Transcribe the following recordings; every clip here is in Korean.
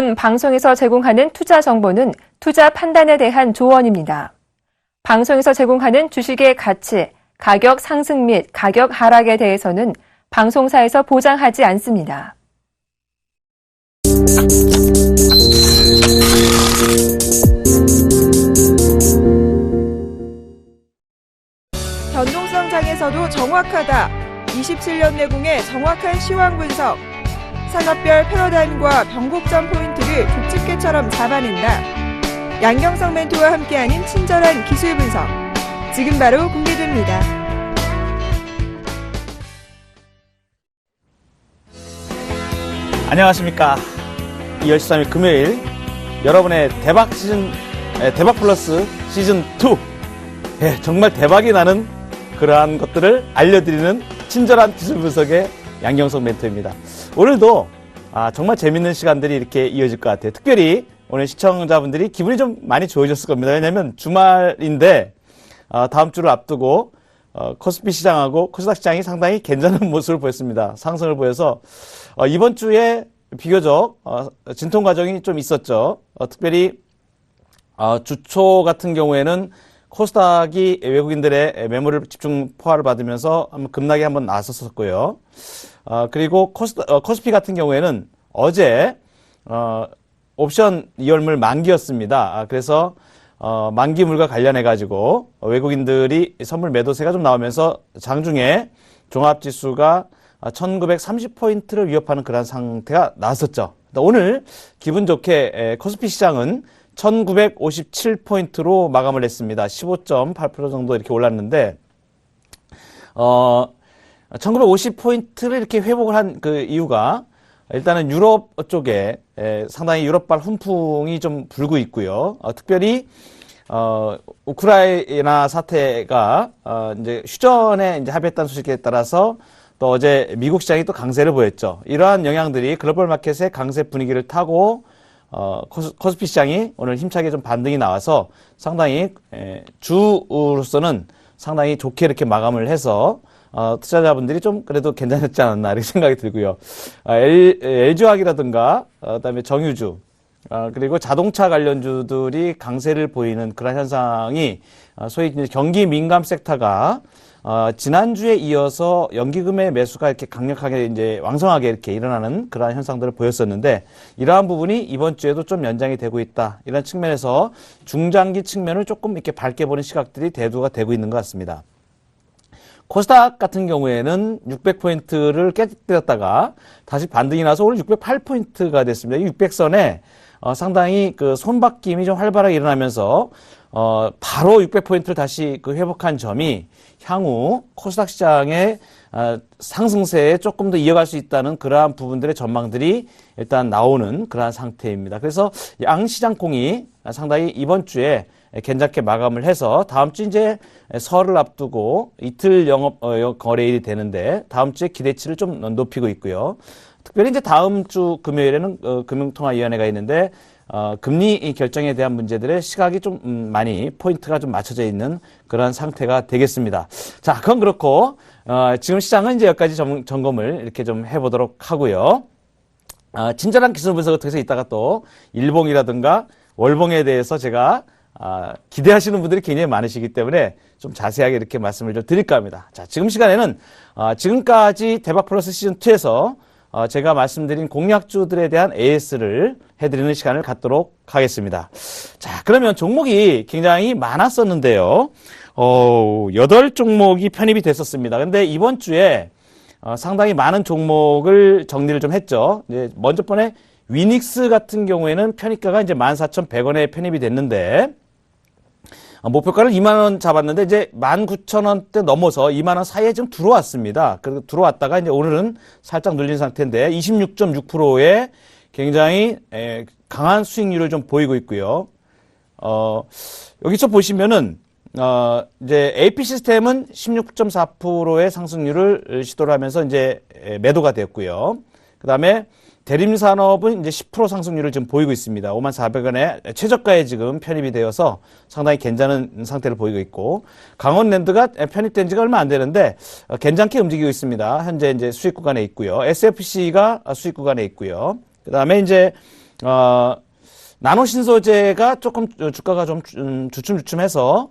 본 방송에서 제공하는 투자 정보는 투자 판단에 대한 조언입니다. 방송에서 제공하는 주식의 가치, 가격 상승 및 가격 하락에 대해서는 방송사에서 보장하지 않습니다. 변동성 장에서도 정확하다. 27년 내공의 정확한 시황 분석. 산업별 패러다임과 변곡점 포인트를 족집게처럼 잡아낸다. 양경석 멘토와 함께하는 친절한 기술 분석. 지금 바로 공개됩니다. 안녕하십니까. 2월 13일 금요일 여러분의 대박 플러스 시즌 2. 정말 대박이 나는 그러한 것들을 알려드리는 친절한 기술 분석의 양경석 멘토입니다. 오늘도 정말 재밌는 시간들이 이렇게 이어질 것 같아요. 특별히 오늘 시청자분들이 기분이 좀 많이 좋으셨을 겁니다. 왜냐하면 주말인데 다음 주를 앞두고 코스피 시장하고 코스닥 시장이 상당히 괜찮은 모습을 보였습니다. 상승을 보여서 이번 주에 비교적 진통 과정이 좀 있었죠. 특별히 주초 같은 경우에는 코스닥이 외국인들의 매물을 집중 포화를 받으면서 급락이 한번 나섰었고요. 그리고 코스피 같은 경우에는 어제 옵션 이월물 만기였습니다. 그래서 만기물과 관련해가지고 외국인들이 선물 매도세가 좀 나오면서 장중에 종합지수가 1930포인트를 위협하는 그런 상태가 나왔었죠. 오늘 기분 좋게 코스피 시장은 1957포인트로 마감을 했습니다. 15.8% 정도 이렇게 올랐는데 1950포인트를 이렇게 회복을 한 그 이유가 일단은 유럽 쪽에 상당히 유럽발 훈풍이 좀 불고 있고요. 특별히 우크라이나 사태가 이제 휴전에 이제 합의했다는 소식에 따라서 또 어제 미국 시장이 또 강세를 보였죠. 이러한 영향들이 글로벌 마켓의 강세 분위기를 타고 코스피 시장이 오늘 힘차게 좀 반등이 나와서 상당히 주로서는 상당히 좋게 이렇게 마감을 해서 투자자분들이 좀 그래도 괜찮았지 않았나 이렇게 생각이 들고요. LG화학이라든가 그다음에 정유주 그리고 자동차 관련주들이 강세를 보이는 그런 현상이 소위 이제 경기 민감 섹터가 지난주에 이어서 연기금의 매수가 이렇게 강력하게 이제 왕성하게 이렇게 일어나는 그러한 현상들을 보였었는데 이러한 부분이 이번 주에도 좀 연장이 되고 있다. 이런 측면에서 중장기 측면을 조금 이렇게 밝게 보는 시각들이 대두가 되고 있는 것 같습니다. 코스닥 같은 경우에는 600포인트를 깨뜨렸다가 다시 반등이 나서 오늘 608포인트가 됐습니다. 이 600선에 상당히 그 손바뀜이 좀 활발하게 일어나면서 바로 600포인트를 다시 그 회복한 점이 향후 코스닥 시장의 상승세에 조금 더 이어갈 수 있다는 그러한 부분들의 전망들이 일단 나오는 그러한 상태입니다. 그래서 양시장콩이 상당히 이번 주에 괜찮게 마감을 해서 다음 주 이제 설을 앞두고 이틀 거래일이 되는데 다음 주에 기대치를 좀 높이고 있고요. 특별히 이제 다음 주 금요일에는 금융통화위원회가 있는데 금리 결정에 대한 문제들의 시각이 좀 많이 포인트가 좀 맞춰져 있는 그런 상태가 되겠습니다. 자, 그건 그렇고 지금 시장은 이제 여기까지 점검을 이렇게 좀 해보도록 하고요. 친절한 기술 분석을 통해서 이따가 또 일봉이라든가 월봉에 대해서 제가 기대하시는 분들이 굉장히 많으시기 때문에 좀 자세하게 이렇게 말씀을 좀 드릴까 합니다. 자, 지금 시간에는 지금까지 대박 플러스 시즌 2에서 제가 말씀드린 공략주들에 대한 AS를 해드리는 시간을 갖도록 하겠습니다. 자, 그러면 종목이 굉장히 많았었는데요. 8종목이 편입이 됐었습니다. 근데 이번 주에 상당히 많은 종목을 정리를 좀 했죠. 이제 먼저 번에 위닉스 같은 경우에는 편입가가 이제 14,100원에 편입이 됐는데 목표가를 2만원 잡았는데 이제 19,000원대 넘어서 2만원 사이에 좀 들어왔습니다. 그리고 들어왔다가 이제 오늘은 살짝 눌린 상태인데 26.6%의 굉장히 강한 수익률을 좀 보이고 있고요. 여기서 보시면은 이제 AP 시스템은 16.4%의 상승률을 시도를 하면서 이제 매도가 됐고요. 그다음에 대림산업은 이제 10% 상승률을 지금 보이고 있습니다. 54,400원에 최저가에 지금 편입이 되어서 상당히 괜찮은 상태를 보이고 있고, 강원랜드가 편입된 지가 얼마 안 되는데 괜찮게 움직이고 있습니다. 현재 이제 수익 구간에 있고요. SFC가 수익 구간에 있고요. 그다음에 이제 나노 신소재가 조금 주가가 좀 주춤주춤해서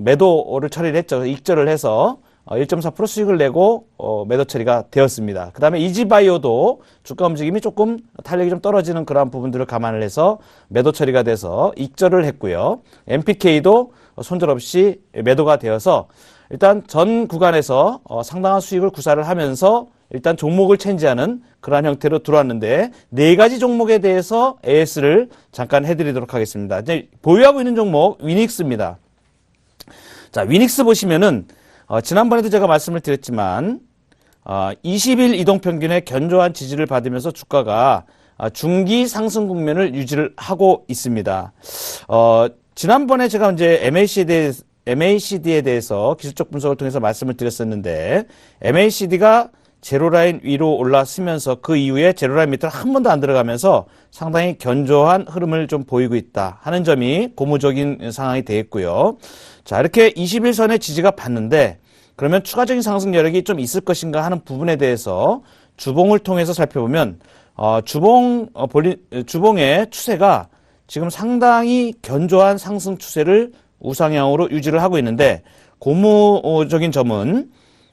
매도를 처리를 했죠. 익절을 해서 1.4% 수익을 내고 매도 처리가 되었습니다. 그 다음에 이지바이오도 주가 움직임이 조금 탄력이 좀 떨어지는 그러한 부분들을 감안을 해서 매도 처리가 돼서 익절을 했고요. MPK도 손절없이 매도가 되어서 일단 전 구간에서 상당한 수익을 구사를 하면서 일단 종목을 체인지하는 그러한 형태로 들어왔는데 네 가지 종목에 대해서 AS를 잠깐 해드리도록 하겠습니다. 이제 보유하고 있는 종목 위닉스입니다. 자, 위닉스 보시면은 지난번에도 제가 말씀을 드렸지만 20일 이동평균의 견조한 지지를 받으면서 주가가 중기 상승 국면을 유지를 하고 있습니다. 지난번에 제가 이제 MACD에 대해서 기술적 분석을 통해서 말씀을 드렸었는데 MACD가 제로라인 위로 올라서면서 그 이후에 제로라인 밑으로 한 번도 안 들어가면서 상당히 견조한 흐름을 좀 보이고 있다 하는 점이 고무적인 상황이 되겠고요. 자, 이렇게 21선의 지지가 받는데 그러면 추가적인 상승 여력이 좀 있을 것인가 하는 부분에 대해서 주봉을 통해서 살펴보면 주봉의 추세가 지금 상당히 견조한 상승 추세를 우상향으로 유지를 하고 있는데 고무적인 점은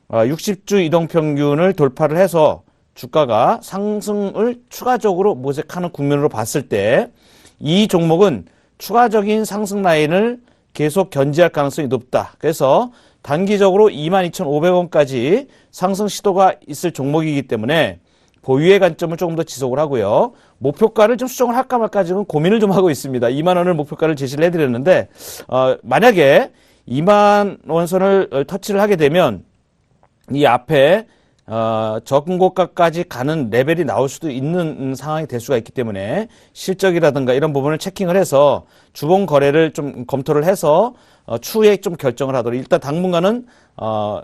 60주 이동평균을 돌파를 해서 주가가 상승을 추가적으로 모색하는 국면으로 봤을 때 이 종목은 추가적인 상승 라인을 계속 견지할 가능성이 높다. 그래서 단기적으로 22,500원까지 상승 시도가 있을 종목이기 때문에 보유의 관점을 조금 더 지속을 하고요. 목표가를 좀 수정을 할까 말까 지금 고민을 좀 하고 있습니다. 2만 원을 목표가를 제시를 해드렸는데 만약에 2만 원 선을 터치를 하게 되면 이 앞에 저금고가까지 가는 레벨이 나올 수도 있는 상황이 될 수가 있기 때문에 실적이라든가 이런 부분을 체킹을 해서 주봉 거래를 좀 검토를 해서 추후에 좀 결정을 하도록 일단 당분간은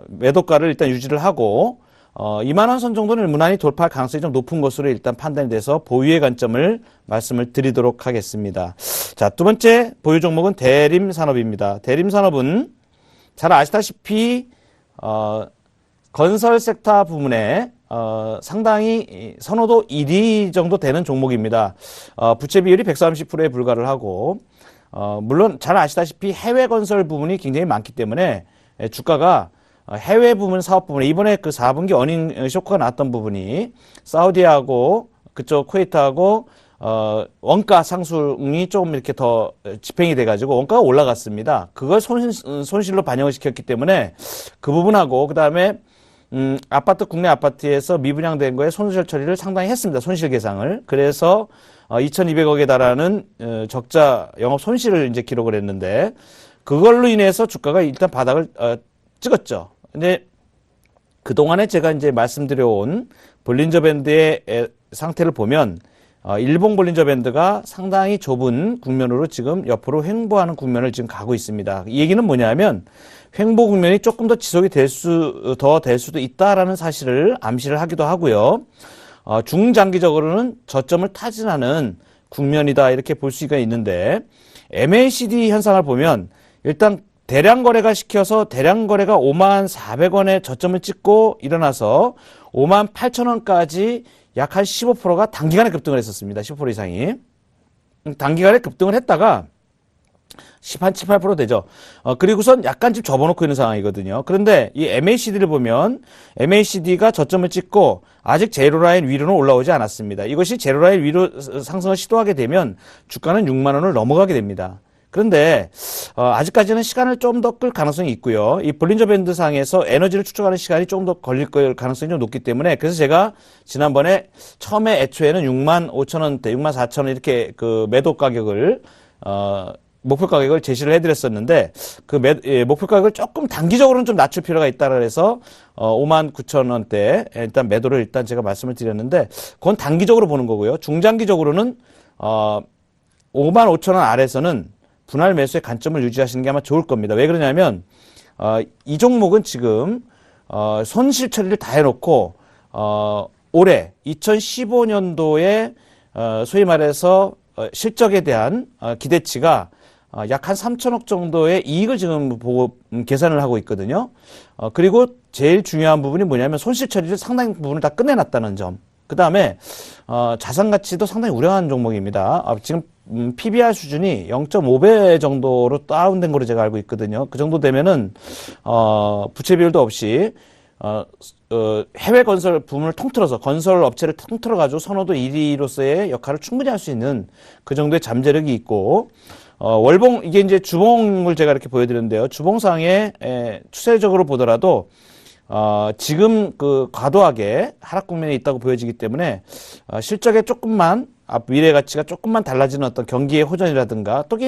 매도가를 일단 유지를 하고 2만 원 선 정도는 무난히 돌파할 가능성이 좀 높은 것으로 일단 판단이 돼서 보유의 관점을 말씀을 드리도록 하겠습니다. 자, 두 번째 보유 종목은 대림산업입니다. 대림산업은 잘 아시다시피 건설 섹터 부문에 상당히 선호도 1위 정도 되는 종목입니다. 부채 비율이 130%에 불과를 하고 물론 잘 아시다시피 해외 건설 부분이 굉장히 많기 때문에 주가가 해외 부문 사업 부분에 이번에 그 4분기 어닝 쇼크가 났던 부분이 사우디하고 그쪽 쿠웨이트하고 원가 상승이 좀 이렇게 더 집행이 돼가지고 원가가 올라갔습니다. 그걸 손실로 반영을 시켰기 때문에 그 부분하고 그 다음에 국내 아파트에서 미분양된 거에 손실 처리를 상당히 했습니다. 손실 계상을. 그래서 2,200억에 달하는 적자 영업 손실을 이제 기록을 했는데 그걸로 인해서 주가가 일단 바닥을 찍었죠. 근데 그동안에 제가 이제 말씀드려온 볼린저 밴드의 상태를 보면 일봉 볼린저 밴드가 상당히 좁은 국면으로 지금 옆으로 횡보하는 국면을 지금 가고 있습니다. 이 얘기는 뭐냐면 횡보 국면이 조금 더 지속이 될 수도 있다라는 사실을 암시를 하기도 하고요. 중장기적으로는 저점을 타진하는 국면이다 이렇게 볼 수가 있는데 MACD 현상을 보면 일단 대량 거래가 시켜서 대량 거래가 54,400원에 저점을 찍고 일어나서 58,000원까지 약 한 15%가 단기간에 급등을 했었습니다. 15% 이상이. 단기간에 급등을 했다가 10한 7, 8% 되죠. 그리고선 약간 좀 접어놓고 있는 상황이거든요. 그런데 이 MACD를 보면 MACD가 저점을 찍고 아직 제로라인 위로는 올라오지 않았습니다. 이것이 제로라인 위로 상승을 시도하게 되면 주가는 6만 원을 넘어가게 됩니다. 그런데 아직까지는 시간을 좀 더 끌 가능성이 있고요. 이 볼린저 밴드 상에서 에너지를 축적하는 시간이 조금 더 걸릴 가능성이 좀 높기 때문에 그래서 제가 지난번에 처음에 애초에는 65,000원대, 64,000원 이렇게 그 매도 가격을 목표 가격을 제시를 해드렸었는데 그 목표 가격을 조금 단기적으로는 좀 낮출 필요가 있다라 해서 59,000원대 일단 매도를 일단 제가 말씀을 드렸는데 그건 단기적으로 보는 거고요. 중장기적으로는 55,000원 아래에서는 분할 매수의 관점을 유지하시는 게 아마 좋을 겁니다. 왜 그러냐면 이 종목은 지금 손실 처리를 다 해놓고 올해 2015년도에 소위 말해서 실적에 대한 기대치가 약 한 3천억 정도의 이익을 지금 보고 계산을 하고 있거든요. 그리고 제일 중요한 부분이 뭐냐면 손실 처리를 상당 부분을 다 끝내놨다는 점. 그 다음에 자산 가치도 상당히 우려한 종목입니다. 지금 PBR 수준이 0.5배 정도로 다운된 걸로 제가 알고 있거든요. 그 정도 되면은 부채 비율도 없이 해외 건설 부문을 통틀어서 건설 업체를 통틀어 가지고 선호도 1위로서의 역할을 충분히 할 수 있는 그 정도의 잠재력이 있고 월봉 이게 이제 주봉을 제가 이렇게 보여드렸는데요. 주봉상에 추세적으로 보더라도 지금 그 과도하게 하락 국면에 있다고 보여지기 때문에 실적에 조금만 미래 가치가 조금만 달라지는 어떤 경기의 호전이라든가 또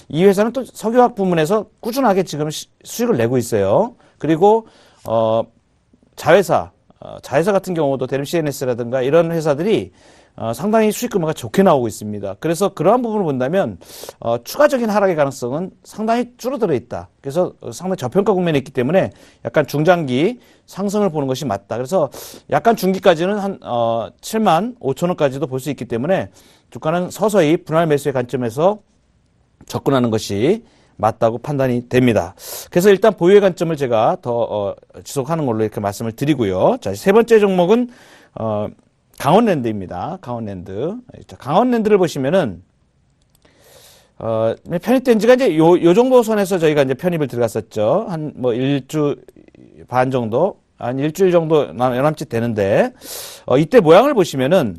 이 회사는 또 석유화학 부문에서 꾸준하게 지금 수익을 내고 있어요. 그리고 자회사 같은 경우도 대림 CNS라든가 이런 회사들이 상당히 수익 규모가 좋게 나오고 있습니다. 그래서 그러한 부분을 본다면 추가적인 하락의 가능성은 상당히 줄어들어 있다. 그래서 상당히 저평가 국면에 있기 때문에 약간 중장기 상승을 보는 것이 맞다. 그래서 약간 중기까지는 한 7만 5천 원까지도 볼 수 있기 때문에 주가는 서서히 분할 매수의 관점에서 접근하는 것이 맞다고 판단이 됩니다. 그래서 일단 보유의 관점을 제가 더 지속하는 걸로 이렇게 말씀을 드리고요. 자, 세 번째 종목은 강원랜드입니다. 강원랜드. 강원랜드를 보시면은 편입된 지가 이제 요 정도 선에서 저희가 이제 편입을 들어갔었죠. 한 뭐 1주 반 정도, 한 일주일 정도 남짓 되는데 이때 모양을 보시면은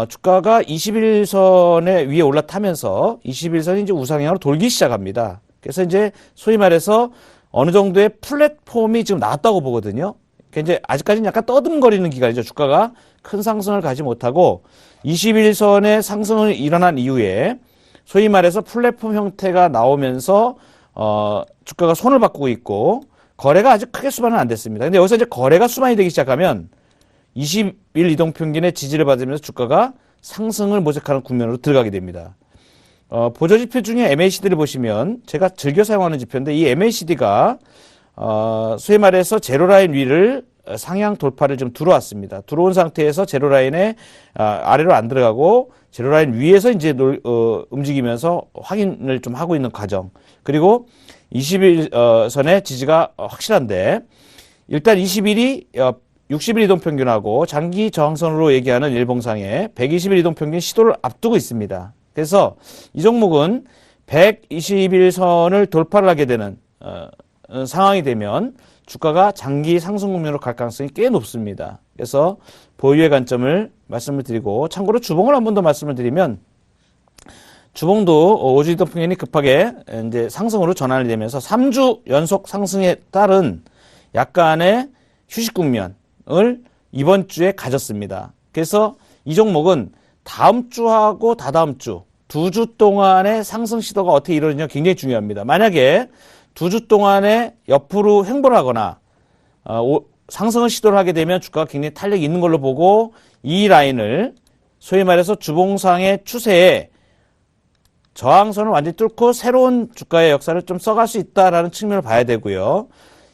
주가가 21선에 위에 올라타면서 21선이 이제 우상향으로 돌기 시작합니다. 그래서 이제 소위 말해서 어느 정도의 플랫폼이 지금 나왔다고 보거든요. 이제 아직까지는 약간 떠듬거리는 기간이죠. 주가가 큰 상승을 가지 못하고 21선의 상승이 일어난 이후에 소위 말해서 플랫폼 형태가 나오면서 주가가 손을 바꾸고 있고 거래가 아직 크게 수반은 안 됐습니다. 근데 여기서 이제 거래가 수반이 되기 시작하면 20일 이동평균의 지지를 받으면서 주가가 상승을 모색하는 국면으로 들어가게 됩니다. 보조지표 중에 MACD를 보시면 제가 즐겨 사용하는 지표인데 이 MACD가 소위 말해서 제로라인 위를 상향 돌파를 좀 들어왔습니다. 들어온 상태에서 제로라인에 아래로 안 들어가고 제로라인 위에서 이제 움직이면서 확인을 좀 하고 있는 과정. 그리고 20일선의 지지가 확실한데 일단 20일이 60일 이동평균하고 장기 저항선으로 얘기하는 일봉상에 120일 이동평균 시도를 앞두고 있습니다. 그래서 이 종목은 121선을 돌파를 하게 되는 상황이 되면 주가가 장기 상승 국면으로 갈 가능성이 꽤 높습니다. 그래서 보유의 관점을 말씀을 드리고 참고로 주봉을 한 번 더 말씀을 드리면 주봉도 5주 이동평균이 급하게 이제 상승으로 전환이 되면서 3주 연속 상승에 따른 약간의 휴식 국면을 이번 주에 가졌습니다. 그래서 이 종목은 다음 주하고 다다음 주 2주 동안의 상승 시도가 어떻게 이루어지냐 굉장히 중요합니다. 만약에 2주 동안에 옆으로 횡보를 하거나 상승을 시도를 하게 되면 주가가 굉장히 탄력이 있는 걸로 보고 이 라인을 소위 말해서 주봉상의 추세에 저항선을 완전히 뚫고 새로운 주가의 역사를 좀 써갈 수 있다라는 측면을 봐야 되고요.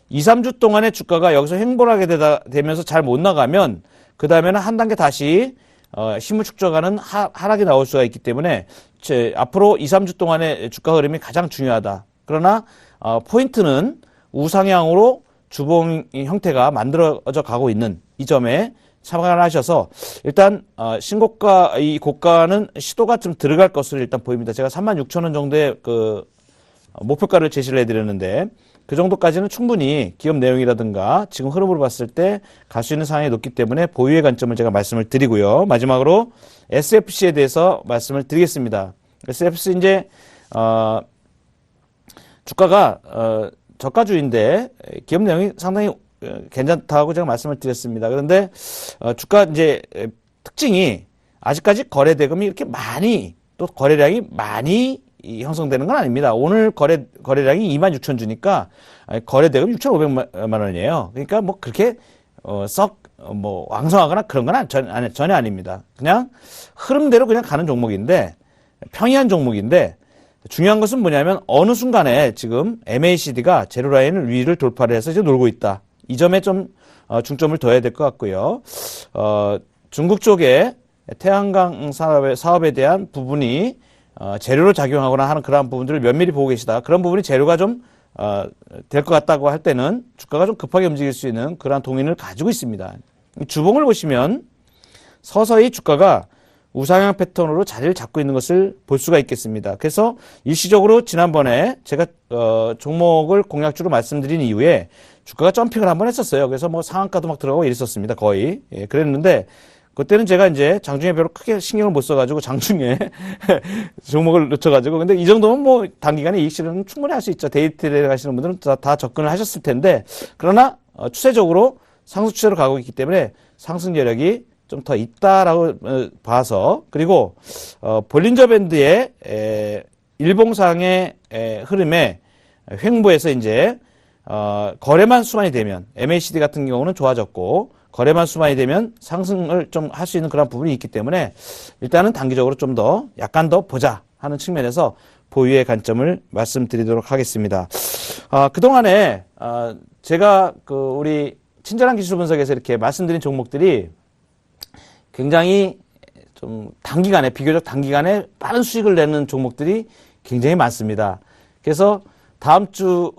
2, 3주 동안에 주가가 여기서 횡보를 하게 되면서 잘 못 나가면 그 다음에는 한 단계 다시 힘을 축적하는 하락이 나올 수가 있기 때문에 앞으로 2, 3주 동안의 주가 흐름이 가장 중요하다. 그러나 포인트는 우상향으로 주봉 형태가 만들어져 가고 있는 이 점에 참관을 하셔서 일단 신고가 이 고가는 시도가 좀 들어갈 것으로 일단 보입니다. 제가 36,000원 정도의 그 목표가를 제시를 해드렸는데 그 정도까지는 충분히 기업 내용이라든가 지금 흐름으로 봤을 때 갈 수 있는 상황이 높기 때문에 보유의 관점을 제가 말씀을 드리고요. 마지막으로 SFC에 대해서 말씀을 드리겠습니다. SFC 이제 주가가 저가주인데 기업 내용이 상당히 괜찮다고 제가 말씀을 드렸습니다. 그런데 주가 이제 특징이 아직까지 거래 대금이 이렇게 많이 또 거래량이 많이 형성되는 건 아닙니다. 오늘 거래량이 26,000주니까 거래 대금 6,500만 원이에요. 그러니까 뭐 그렇게 뭐 왕성하거나 그런 건 전혀 아닙니다. 그냥 흐름대로 그냥 가는 종목인데 평이한 종목인데 중요한 것은 뭐냐면 어느 순간에 지금 MACD가 제로라인을 위를 돌파를 해서 이제 놀고 있다. 이 점에 좀 중점을 둬야 될 것 같고요. 중국 쪽에 태양광 사업에 대한 부분이 재료로 작용하거나 하는 그러한 부분들을 면밀히 보고 계시다. 그런 부분이 재료가 좀 될 것 같다고 할 때는 주가가 좀 급하게 움직일 수 있는 그러한 동인을 가지고 있습니다. 주봉을 보시면 서서히 주가가 우상향 패턴으로 자리를 잡고 있는 것을 볼 수가 있겠습니다. 그래서 일시적으로 지난번에 제가 종목을 공략주로 말씀드린 이후에 주가가 점핑을 한번 했었어요. 그래서 뭐 상한가도 막 들어가고 이랬었습니다. 거의. 예, 그랬는데 그때는 제가 이제 장중에 별로 크게 신경을 못 써가지고 장중에 종목을 놓쳐가지고 근데 이 정도면 뭐 단기간에 이익 실현은 충분히 할 수 있죠. 데이 트레이드 하시는 분들은 다 접근을 하셨을 텐데 그러나 추세적으로 상승 추세로 가고 있기 때문에 상승 여력이 좀 더 있다라고 봐서 그리고 볼린저 밴드의 일봉상의 흐름에 횡보해서 이제 거래만 수만이 되면 MACD 같은 경우는 좋아졌고 거래만 수만이 되면 상승을 좀 할 수 있는 그런 부분이 있기 때문에 일단은 단기적으로 좀 더 약간 더 보자 하는 측면에서 보유의 관점을 말씀드리도록 하겠습니다. 그동안에 제가 우리 친절한 기술 분석에서 이렇게 말씀드린 종목들이 굉장히 좀 단기간에 비교적 단기간에 빠른 수익을 내는 종목들이 굉장히 많습니다. 그래서 다음 주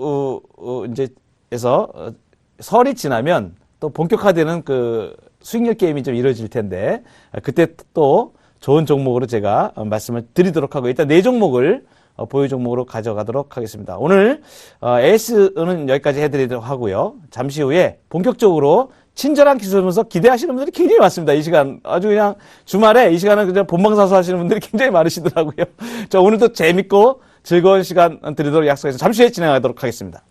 이제에서 설이 지나면 또 본격화되는 그 수익률 게임이 좀 이루어질 텐데 그때 또 좋은 종목으로 제가 말씀을 드리도록 하고 일단 4종목을 보유 종목으로 가져가도록 하겠습니다. 오늘 AS는 여기까지 해드리도록 하고요. 잠시 후에 본격적으로 친절한 기술 분석 기대하시는 분들이 굉장히 많습니다. 이 시간 아주 그냥 주말에 이 시간은 그냥 본방사수 하시는 분들이 굉장히 많으시더라고요. 자, 오늘도 재밌고 즐거운 시간 드리도록 약속해서 잠시 후에 진행하도록 하겠습니다.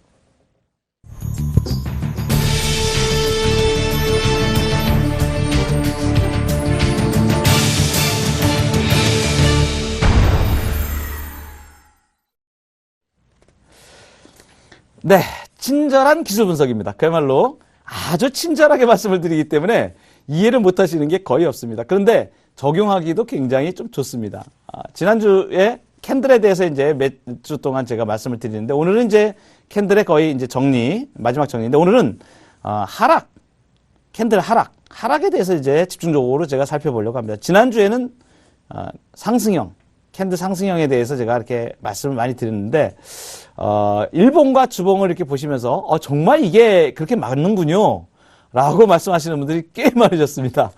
네, 친절한 기술 분석입니다. 그야말로 아주 친절하게 말씀을 드리기 때문에 이해를 못 하시는 게 거의 없습니다. 그런데 적용하기도 굉장히 좀 좋습니다. 지난주에 캔들에 대해서 이제 몇 주 동안 제가 말씀을 드리는데 오늘은 이제 캔들의 거의 이제 마지막 정리인데 오늘은 캔들 하락에 대해서 이제 집중적으로 제가 살펴보려고 합니다. 지난주에는 캔들 상승형에 대해서 제가 이렇게 말씀을 많이 드렸는데 일봉과 주봉을 이렇게 보시면서 정말 이게 그렇게 맞는군요 라고 말씀하시는 분들이 꽤 많으셨습니다.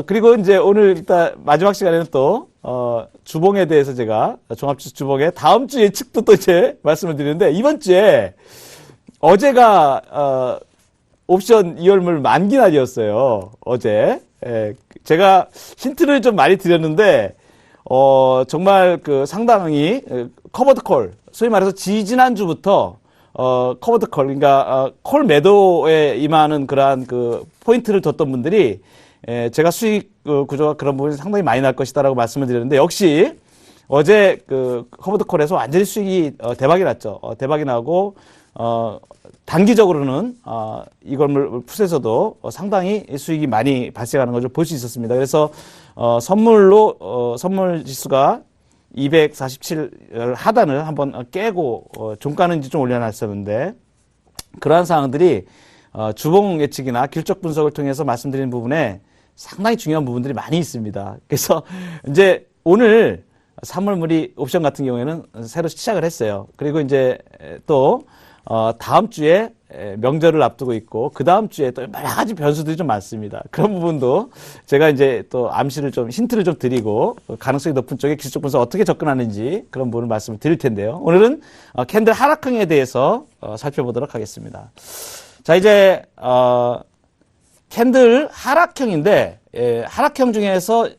그리고 이제 오늘 일단 마지막 시간에는 또 주봉에 대해서 제가 종합지수 주봉의 다음 주 예측도 또 이제 말씀을 드리는데 이번 주에 어제가 옵션 2월물 만기 날이었어요. 어제 제가 힌트를 좀 많이 드렸는데 정말 상당히 커버드 콜, 소위 말해서 지지난주부터 커버드 콜, 그러니까 콜 매도에 임하는 그러한 포인트를 뒀던 분들이 제가 수익 구조가 그런 부분이 상당히 많이 날 것이다라고 말씀을 드렸는데 역시 어제 커버드 콜에서 완전히 수익이 대박이 났죠. 대박이 나고 단기적으로는 이걸 풋에서도 상당히 수익이 많이 발생하는 것을 볼 수 있었습니다. 그래서 선물 지수가 247 하단을 한번 깨고 종가는 이제 좀 올려놨었는데 그러한 상황들이 주봉 예측이나 길적 분석을 통해서 말씀드린 부분에 상당히 중요한 부분들이 많이 있습니다. 그래서 이제 오늘 산물무리 옵션 같은 경우에는 새로 시작을 했어요. 그리고 이제 또 다음 주에 명절을 앞두고 있고 그 다음 주에 또 여러 가지 변수들이 좀 많습니다. 그런 부분도 제가 이제 또 힌트를 좀 드리고 가능성이 높은 쪽에 기술적 분석 어떻게 접근하는지 그런 부분을 말씀을 드릴 텐데요. 오늘은 캔들 하락형에 대해서 살펴보도록 하겠습니다. 자, 이제 캔들 하락형인데 하락형 중에서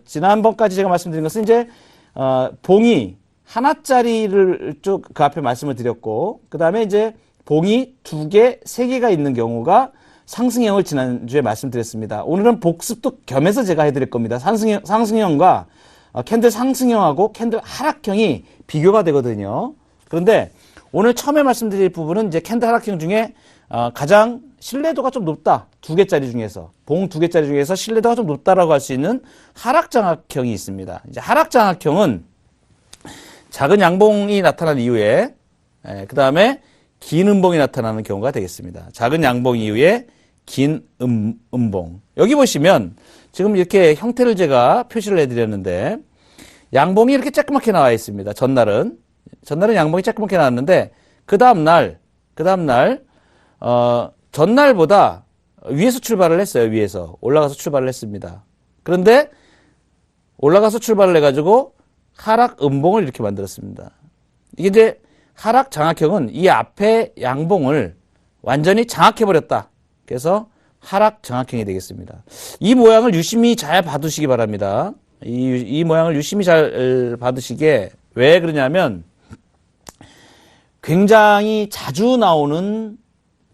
지난번까지 제가 말씀드린 것은 이제 봉이 하나짜리를 쭉 그 앞에 말씀을 드렸고 그 다음에 이제 봉이 2개, 3개가 있는 경우가 상승형을 지난주에 말씀드렸습니다. 오늘은 복습도 겸해서 제가 해드릴 겁니다. 상승형과 캔들 상승형하고 캔들 하락형이 비교가 되거든요. 그런데 오늘 처음에 말씀드릴 부분은 이제 캔들 하락형 중에 가장 신뢰도가 좀 높다. 2개짜리 중에서 봉 2개짜리 중에서 신뢰도가 좀 높다라고 할 수 있는 하락장악형이 있습니다. 이제 하락장악형은 작은 양봉이 나타난 이후에 그 다음에 긴 음봉이 나타나는 경우가 되겠습니다. 작은 양봉 이후에 긴 음봉. 여기 보시면 지금 이렇게 형태를 제가 표시를 해드렸는데 양봉이 이렇게 쬐끄맣게 나와 있습니다. 전날은 양봉이 쬐끄맣게 나왔는데 그 다음날 전날보다 위에서 출발을 했어요. 위에서 올라가서 출발을 했습니다. 그런데 올라가서 출발을 해가지고 하락 음봉을 이렇게 만들었습니다. 이게 이제 하락 장악형은 이 앞에 양봉을 완전히 장악해버렸다. 그래서 하락 장악형이 되겠습니다. 이 모양을 유심히 잘 봐두시기 바랍니다. 이 모양을 유심히 잘 봐두시게 왜 그러냐면 굉장히 자주 나오는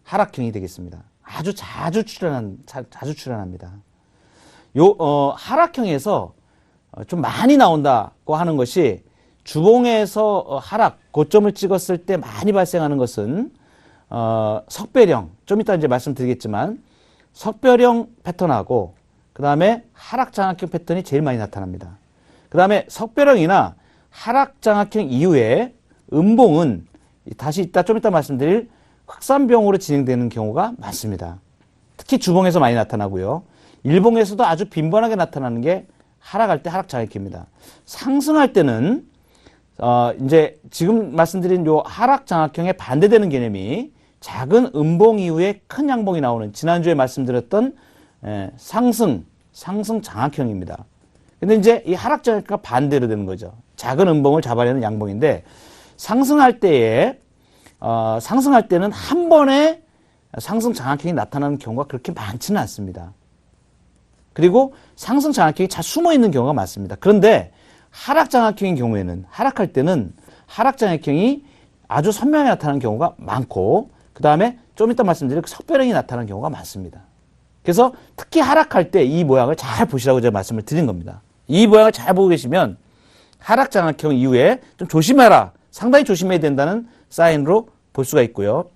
하락형이 되겠습니다. 아주 자주 출현합니다. 하락형에서 좀 많이 나온다고 하는 것이 주봉에서 하락, 고점을 찍었을 때 많이 발생하는 것은, 석배령, 좀 이따 이제 말씀드리겠지만, 석배령 패턴하고, 그 다음에 하락장악형 패턴이 제일 많이 나타납니다. 그 다음에 석배령이나 하락장악형 이후에 음봉은 다시 좀 이따 말씀드릴 흑산병으로 진행되는 경우가 많습니다. 특히 주봉에서 많이 나타나고요. 일봉에서도 아주 빈번하게 나타나는 게 하락할 때 하락장악형입니다. 상승할 때는 이제 지금 말씀드린 요 하락장악형에 반대되는 개념이 작은 음봉 이후에 큰 양봉이 나오는 지난주에 말씀드렸던 상승 장악형입니다. 근데 이제 이 하락장악형과 반대로 되는 거죠. 작은 음봉을 잡아내는 양봉인데 상승할 때는 한 번에 상승 장악형이 나타나는 경우가 그렇게 많지는 않습니다. 그리고 상승 장악형이 잘 숨어 있는 경우가 많습니다. 그런데 하락 장악형인 경우에는 하락할 때는 하락 장악형이 아주 선명하게 나타나는 경우가 많고 그 다음에 좀 이따 말씀드릴 석배령이 나타나는 경우가 많습니다. 그래서 특히 하락할 때 이 모양을 잘 보시라고 제가 말씀을 드린 겁니다. 이 모양을 잘 보고 계시면 하락 장악형 이후에 좀 조심해라, 상당히 조심해야 된다는 사인으로 볼 수가 있고요.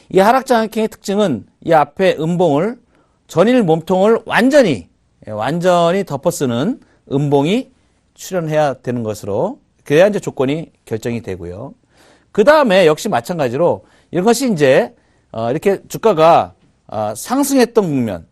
이 하락 장악형의 특징은 이 앞에 음봉을 전일 몸통을 완전히 덮어쓰는 음봉이 출현해야 되는 것으로 그래야 이제 조건이 결정이 되고요. 그 다음에 역시 마찬가지로 이것이 이제 이렇게 주가가 상승했던 국면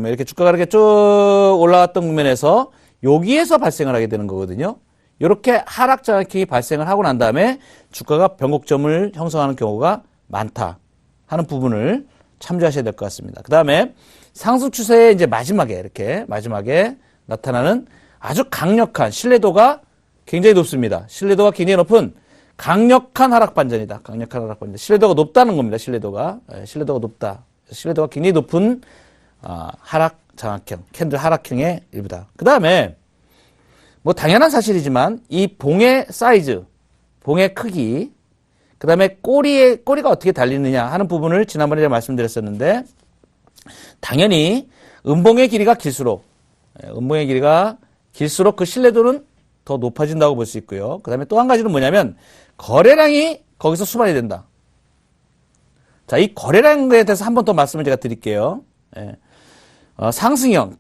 이렇게 주가가 이렇게 쭉 올라왔던 국면에서 여기에서 발생을 하게 되는 거거든요. 이렇게 하락 장악형이 발생을 하고 난 다음에 주가가 변곡점을 형성하는 경우가 많다 하는 부분을 참조하셔야 될 것 같습니다. 그 다음에 상승 추세의 이제 마지막에 나타나는 아주 강력한 신뢰도가 굉장히 높습니다. 신뢰도가 굉장히 높은 강력한 하락 반전이다. 강력한 하락 반전. 신뢰도가 높다는 겁니다. 신뢰도가 높다. 신뢰도가 굉장히 높은 하락 장악형, 캔들 하락형의 일부다. 그 다음에 뭐 당연한 사실이지만 이 봉의 사이즈, 봉의 크기, 그 다음에 꼬리가 어떻게 달리느냐 하는 부분을 지난번에 제가 말씀드렸었는데 당연히 음봉의 길이가 길수록 그 신뢰도는 더 높아진다고 볼 수 있고요. 그 다음에 또 한 가지는 뭐냐면 거래량이 거기서 수반이 된다. 자, 이 거래량에 대해서 한 번 더 말씀을 제가 드릴게요. 상승형,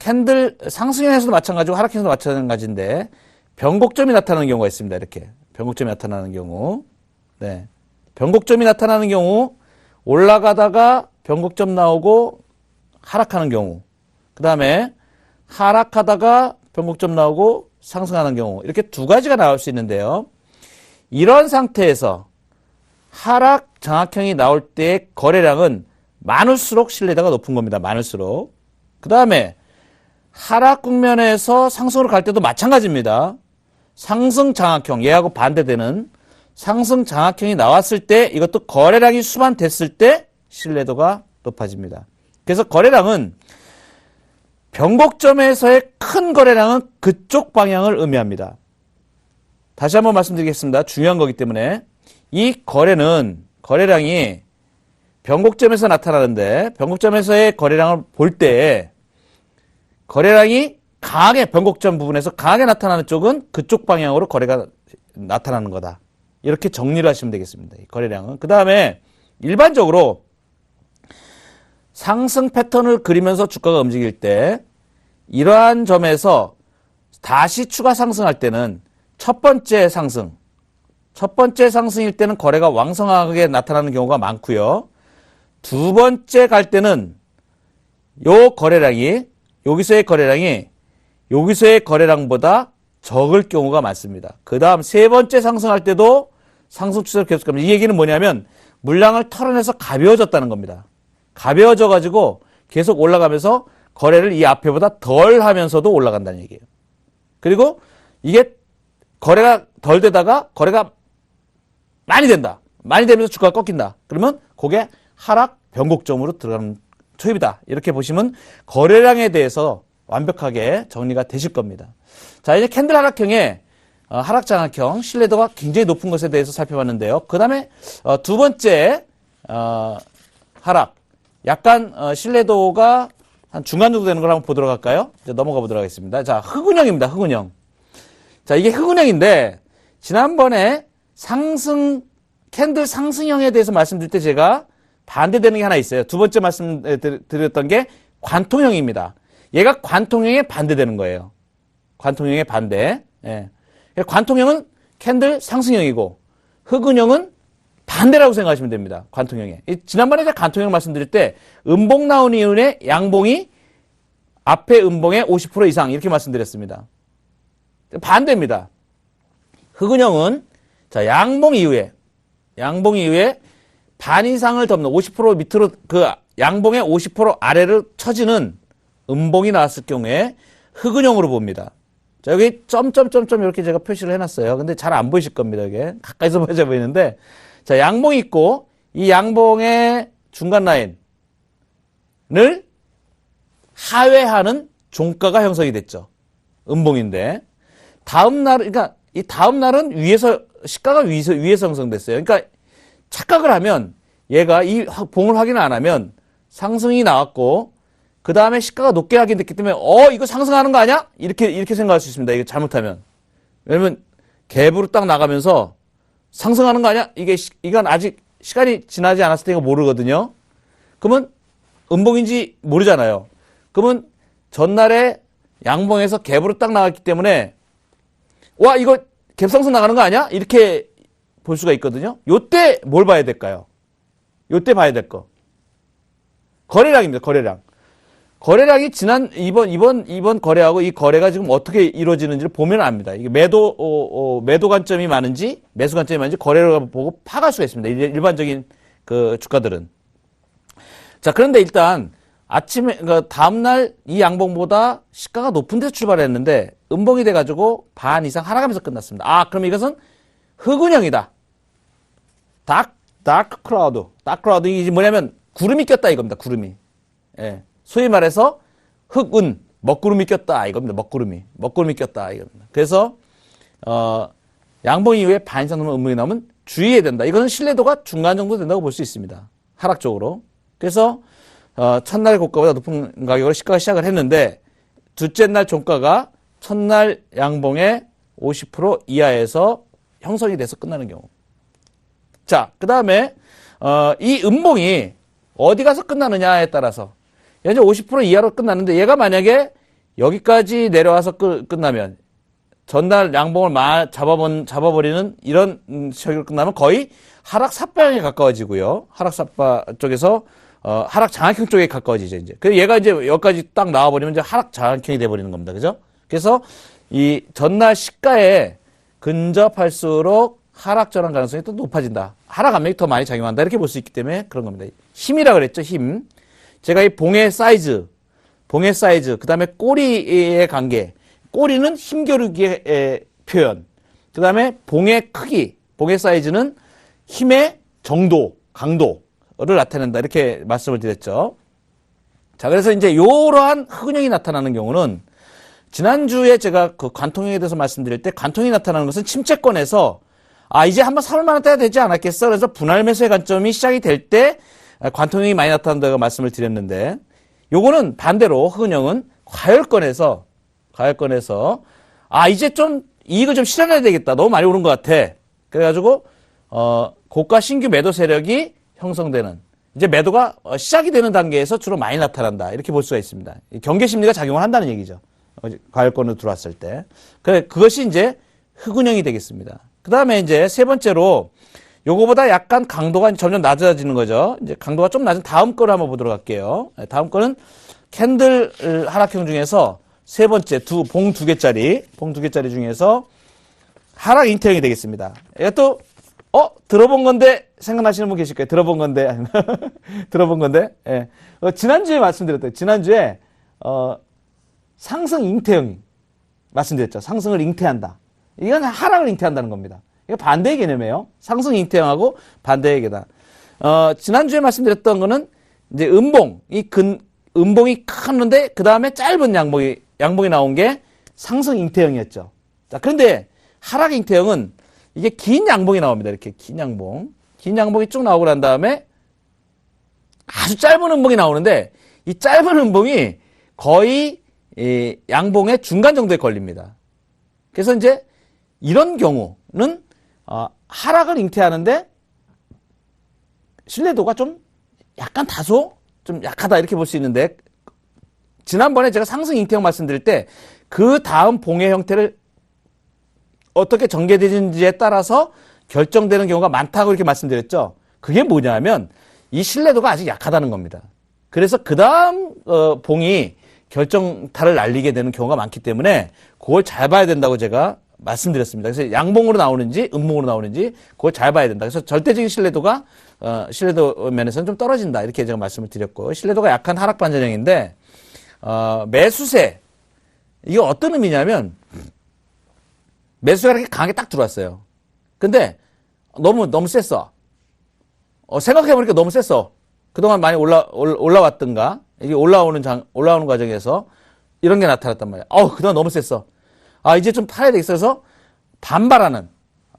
상승형에서도 마찬가지고 하락형에서도 마찬가지인데 변곡점이 나타나는 경우가 있습니다. 이렇게 변곡점이 나타나는 경우. 네. 변곡점이 나타나는 경우, 올라가다가 변곡점 나오고 하락하는 경우, 그 다음에 하락하다가 변곡점 나오고 상승하는 경우, 이렇게 두 가지가 나올 수 있는데요. 이런 상태에서 하락 장악형이 나올 때의 거래량은 많을수록 신뢰도가 높은 겁니다. 많을수록. 그 다음에 하락 국면에서 상승으로 갈 때도 마찬가지입니다. 상승 장악형, 얘하고 반대되는 상승 장악형이 나왔을 때 이것도 거래량이 수반됐을 때 신뢰도가 높아집니다. 그래서 거래량은 변곡점에서의 큰 거래량은 그쪽 방향을 의미합니다. 다시 한번 말씀드리겠습니다. 중요한 거기 때문에 이 거래량이 변곡점에서 나타나는데 변곡점에서의 거래량을 볼 때 거래량이 강하게 변곡점 부분에서 강하게 나타나는 쪽은 그쪽 방향으로 거래가 나타나는 거다. 이렇게 정리를 하시면 되겠습니다. 이 거래량은. 그 다음에 일반적으로 상승 패턴을 그리면서 주가가 움직일 때 이러한 점에서 다시 추가 상승할 때는 첫 번째 상승일 때는 거래가 왕성하게 나타나는 경우가 많고요. 두 번째 갈 때는 여기서의 거래량보다 적을 경우가 많습니다. 그 다음 세 번째 상승할 때도 상승 추세를 계속합니다. 이 얘기는 뭐냐면 물량을 털어내서 가벼워졌다는 겁니다. 가벼워져가지고 계속 올라가면서 거래를 이 앞에보다 덜 하면서도 올라간다는 얘기예요. 그리고 이게 거래가 덜 되다가 거래가 많이 된다. 많이 되면서 주가가 꺾인다. 그러면 그게 하락 변곡점으로 들어가는 초입이다. 이렇게 보시면 거래량에 대해서 완벽하게 정리가 되실 겁니다. 자, 이제 캔들 하락형의 하락장악형, 신뢰도가 굉장히 높은 것에 대해서 살펴봤는데요. 그 다음에 두 번째 하락, 약간 신뢰도가 한 중간 정도 되는 걸 한번 보도록 할까요? 이제 넘어가 보도록 하겠습니다. 자, 흑운형입니다. 흑운형. 자, 이게 흑운형인데 지난번에 캔들 상승형에 대해서 말씀드릴 때 제가 반대되는 게 하나 있어요. 두 번째 말씀드렸던 게 관통형입니다. 얘가 관통형에 반대되는 거예요. 관통형의 반대. 예. 관통형은 캔들 상승형이고 흑운형은 반대라고 생각하시면 됩니다. 관통형에. 지난번에 제가 관통형 말씀드릴 때 음봉 나온 이후에 양봉이 앞에 음봉의 50% 이상 이렇게 말씀드렸습니다. 반대입니다. 흑운형은 자, 양봉 이후에 반 이상을 덮는 50% 밑으로 그 양봉의 50% 아래를 쳐지는 음봉이 나왔을 경우에 흑운형으로 봅니다. 자, 여기 점점점점 이렇게 제가 표시를 해놨어요. 근데 잘 안 보이실 겁니다. 이게 가까이서 보여 보이는데, 자, 양봉이 있고 이 양봉의 중간 라인을 하회하는 종가가 형성이 됐죠. 음봉인데 다음 날, 그러니까 이 다음 날은 위에서 시가가 위에서 형성됐어요. 그러니까 착각을 하면 얘가 이 봉을 확인을 안 하면 상승이 나왔고 그 다음에 시가가 높게 확인됐기 때문에 이거 상승하는 거 아니야? 이렇게 생각할 수 있습니다. 이거 잘못하면. 왜냐면 갭으로 딱 나가면서 상승하는 거 아니야? 이건 아직 시간이 지나지 않았을 때가 모르거든요. 그러면 음봉인지 모르잖아요. 그러면 전날에 양봉에서 갭으로 딱 나갔기 때문에 와, 이거 갭 상승 나가는 거 아니야? 이렇게 볼 수가 있거든요. 요때 뭘 봐야 될까요? 요때 봐야 될 거. 거래량입니다. 거래량. 거래량이 이번 거래하고 이 거래가 지금 어떻게 이루어지는지를 보면 압니다. 이게 매도 관점이 많은지, 매수 관점이 많은지 거래를 보고 파악할 수가 있습니다. 일반적인 그 주가들은. 자, 그런데 일단 아침에, 다음날 이 양봉보다 시가가 높은 데서 출발했는데 음봉이 돼가지고 반 이상 하락하면서 끝났습니다. 그럼 이것은 흑운형이다. 다크 크라우드. 이게 뭐냐면 구름이 꼈다 이겁니다. 구름이. 예. 소위 말해서 흑운, 먹구름이 꼈다 이겁니다. 먹구름이 꼈다 이겁니다. 그래서 양봉 이후에 반 이상 넘는 음봉이 나오면 주의해야 된다. 이거는 신뢰도가 중간 정도 된다고 볼 수 있습니다. 하락적으로. 그래서 첫날 고가보다 높은 가격으로 시가가 시작을 했는데 둘째 날 종가가 첫날 양봉의 50% 이하에서 형성이 돼서 끝나는 경우. 자, 그 다음에 이 음봉이 어디 가서 끝나느냐에 따라서 현재 50% 이하로 끝났는데 얘가 만약에 여기까지 내려와서 끝나면 전날 양봉을 잡아버리는 이런 식으로 끝나면 거의 하락 삿바형에 가까워지고요. 하락 삿바 쪽에서 하락 장악형 쪽에 가까워지죠, 이제. 그래서 얘가 이제 여기까지 딱 나와버리면 이제 하락 장악형이 돼버리는 겁니다. 그죠? 그래서 이 전날 시가에 근접할수록 하락 전환 가능성이 또 높아진다. 하락 압력이 더 많이 작용한다. 이렇게 볼 수 있기 때문에 그런 겁니다. 힘이라 그랬죠, 힘. 제가 이 봉의 사이즈, 그 다음에 꼬리의 관계. 꼬리는 힘겨루기의 표현. 그 다음에 봉의 크기, 봉의 사이즈는 힘의 정도, 강도를 나타낸다. 이렇게 말씀을 드렸죠. 자, 그래서 이제 이러한 흑운형이 나타나는 경우는 지난주에 제가 그 관통형에 대해서 말씀드릴 때 관통형이 나타나는 것은 침체권에서 이제 한번 사볼 만한 때가 되지 않았겠어? 그래서 분할 매수의 관점이 시작이 될 때 관통형이 많이 나타난다고 말씀을 드렸는데 요거는 반대로 흑운형은 과열권에서 이제 좀 이익을 좀 실현해야 되겠다. 너무 많이 오른 것 같아. 그래가지고 고가 신규 매도 세력이 형성되는 이제 매도가 시작이 되는 단계에서 주로 많이 나타난다. 이렇게 볼 수가 있습니다. 경계 심리가 작용을 한다는 얘기죠. 과열권으로 들어왔을 때. 그것이 이제 흑운형이 되겠습니다. 그 다음에 이제 세 번째로 요거보다 약간 강도가 점점 낮아지는 거죠. 이제 강도가 좀 낮은 다음 거를 한번 보도록 할게요. 다음 거는 캔들 하락형 중에서 세 번째 봉 두 개짜리 중에서 하락 인터형이 되겠습니다. 이것도 들어본 건데 생각나시는 분 계실 거예요. 들어본 건데. 예. 지난주에 말씀드렸던 지난주에 상승 잉태형 말씀드렸죠. 상승을 잉태한다. 이건 하락을 잉태한다는 겁니다. 이거 반대의 개념이에요. 상승 잉태형하고 반대의 개념. 지난주에 말씀드렸던 거는 이제 음봉이 컸는데 그 다음에 짧은 양봉이 나온 게 상승 잉태형이었죠. 자, 그런데 하락 잉태형은 이게 긴 양봉이 나옵니다. 이렇게 긴 양봉이 쭉 나오고 난 다음에 아주 짧은 음봉이 나오는데 이 짧은 음봉이 거의 이 양봉의 중간 정도에 걸립니다. 그래서 이제 이런 경우는 하락을 잉태하는데 신뢰도가 좀 약간 다소 좀 약하다 이렇게 볼 수 있는데 지난번에 제가 상승 잉태형 말씀드릴 때 그 다음 봉의 형태를 어떻게 전개되는지에 따라서 결정되는 경우가 많다고 이렇게 말씀드렸죠. 그게 뭐냐면 이 신뢰도가 아직 약하다는 겁니다. 그래서 그 다음 봉이 결정타를 날리게 되는 경우가 많기 때문에 그걸 잘 봐야 된다고 제가 말씀드렸습니다. 그래서 양봉으로 나오는지 음봉으로 나오는지 그걸 잘 봐야 된다. 그래서 절대적인 신뢰도가 신뢰도 면에서는 좀 떨어진다 이렇게 제가 말씀을 드렸고 신뢰도가 약한 하락 반전형인데 매수세 이게 어떤 의미냐면 매수가 이렇게 강하게 딱 들어왔어요. 근데 너무 셌어. 생각해보니까 너무 셌어. 그동안 많이 올라왔던가 이게 올라오는 과정에서 이런 게 나타났단 말이야. 그동안 너무 셌어. 이제 좀 팔아야 되겠어서 반발하는.